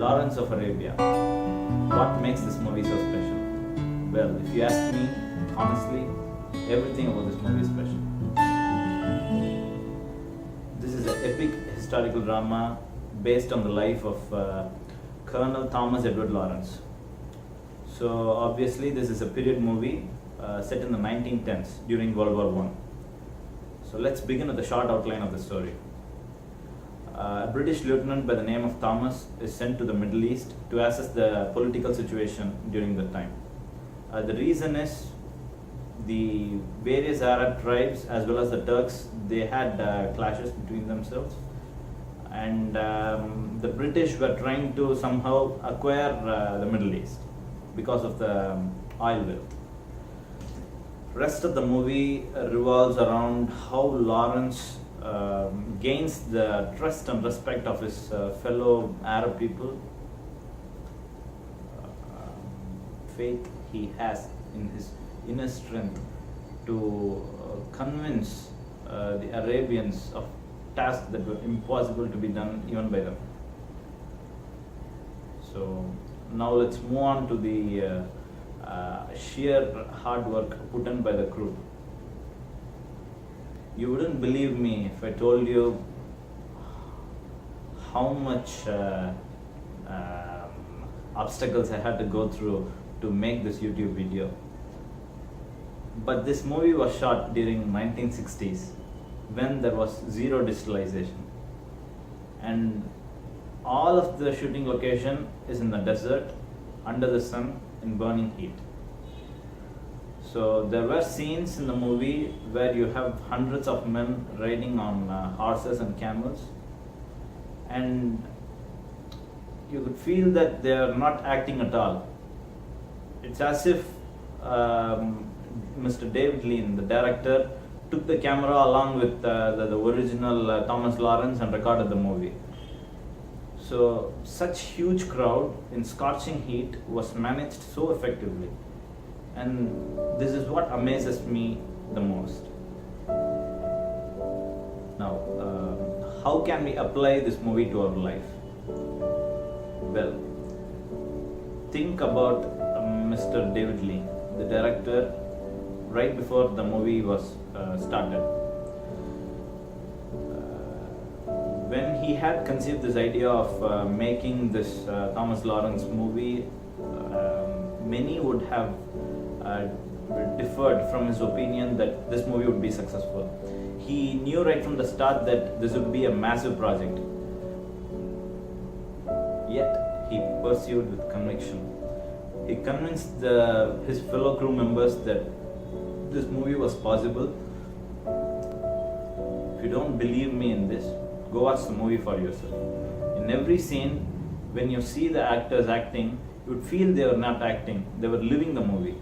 Lawrence of Arabia. What makes this movie so special? Well, if you ask me, honestly, everything about this movie is special. This is an epic historical drama based on the life of Colonel Thomas Edward Lawrence. So obviously this is a period movie set in the 1910s during World War I. So let's begin with a short outline of the story. A British lieutenant by the name of Thomas is sent to the Middle East to assess the political situation during that time. The reason is the various Arab tribes as well as the Turks, they had clashes between themselves, and the British were trying to somehow acquire the Middle East because of the oil wealth. Rest of the movie revolves around how Lawrence gains the trust and respect of his fellow Arab people, faith he has in his inner strength to convince the Arabians of tasks that were impossible to be done even by them. So now let's move on to the sheer hard work put in by the crew. You wouldn't believe me if I told you how much obstacles I had to go through to make this YouTube video. But this movie was shot during 1960s when there was zero digitalization, and all of the shooting location is in the desert under the sun in burning heat. So there were scenes in the movie where you have hundreds of men riding on horses and camels, and you could feel that they are not acting at all. It's as if Mr. David Lean, the director, took the camera along with the original Thomas Lawrence and recorded the movie. So such huge crowd in scorching heat was managed so effectively, and this is what amazes me the most. Now, how can we apply this movie to our life? Well, think about Mr. David Lean, the director, right before the movie was started. When he had conceived this idea of making this Thomas Lawrence movie, many would have differed from his opinion that this movie would be successful. He knew right from the start that this would be a massive project. Yet he pursued with conviction. He convinced his fellow crew members that this movie was possible. If you don't believe me in this, go watch the movie for yourself. In every scene, when you see the actors acting, you would feel they were not acting, they were living the movie.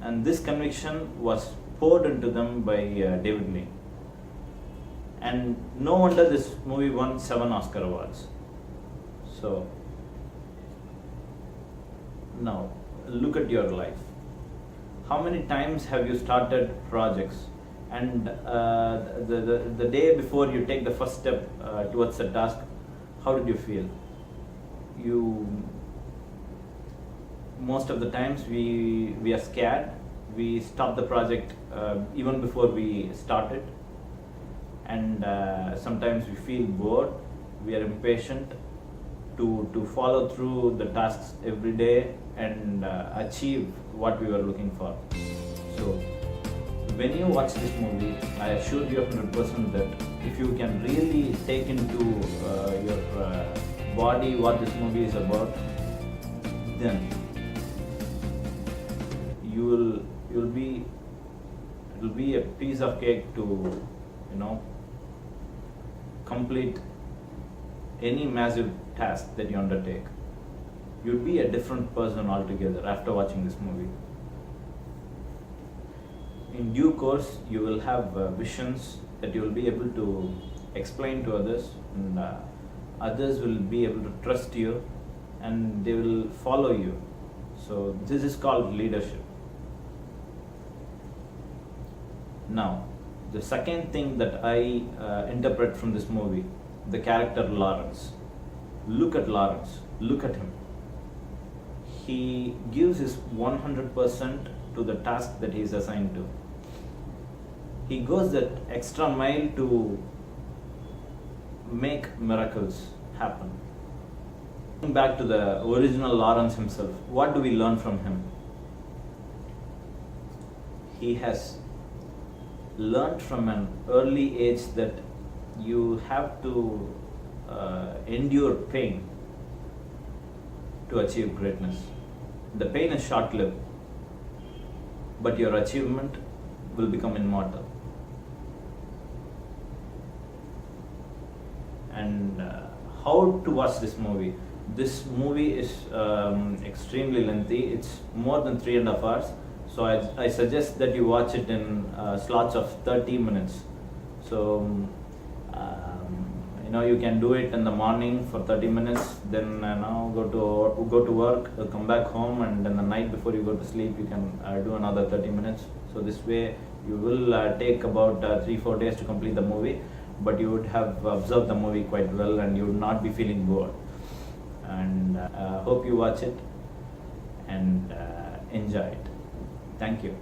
And this conviction was poured into them by David Lean. And no wonder this movie won 7 Oscar awards. So, now, look at your life. How many times have you started projects, and the day before you take the first step towards the task, how did you feel? Most of the times we are scared. We stop the project even before we start it, and sometimes we feel bored. We are impatient to follow through the tasks every day and achieve what we were looking for. So when you watch this movie, I assure you 100% that if you can really take into your body what this movie is about, then it will be a piece of cake to complete any massive task that you undertake. You'll be a different person altogether after watching this movie. In due course, you will have visions that you will be able to explain to others, and others will be able to trust you and they will follow you. So this is called leadership. Now, the second thing that I interpret from this movie, the character Lawrence. Look at Lawrence. Look at him. He gives his 100% to the task that he is assigned to. He goes that extra mile to make miracles happen. Back to the original Lawrence himself, what do we learn from him? He has learned from an early age that you have to endure pain to achieve greatness. The pain is short-lived, but your achievement will become immortal. And how to watch this movie? This movie is extremely lengthy. It's more than 3.5 hours. So I suggest that you watch it in slots of 30 minutes. So you can do it in the morning for 30 minutes, then now go to work, come back home, and then the night before you go to sleep, you can do another 30 minutes. So this way you will take about 3-4 days to complete the movie, but you would have observed the movie quite well and you would not be feeling bored. And hope you watch it and enjoy it. Thank you.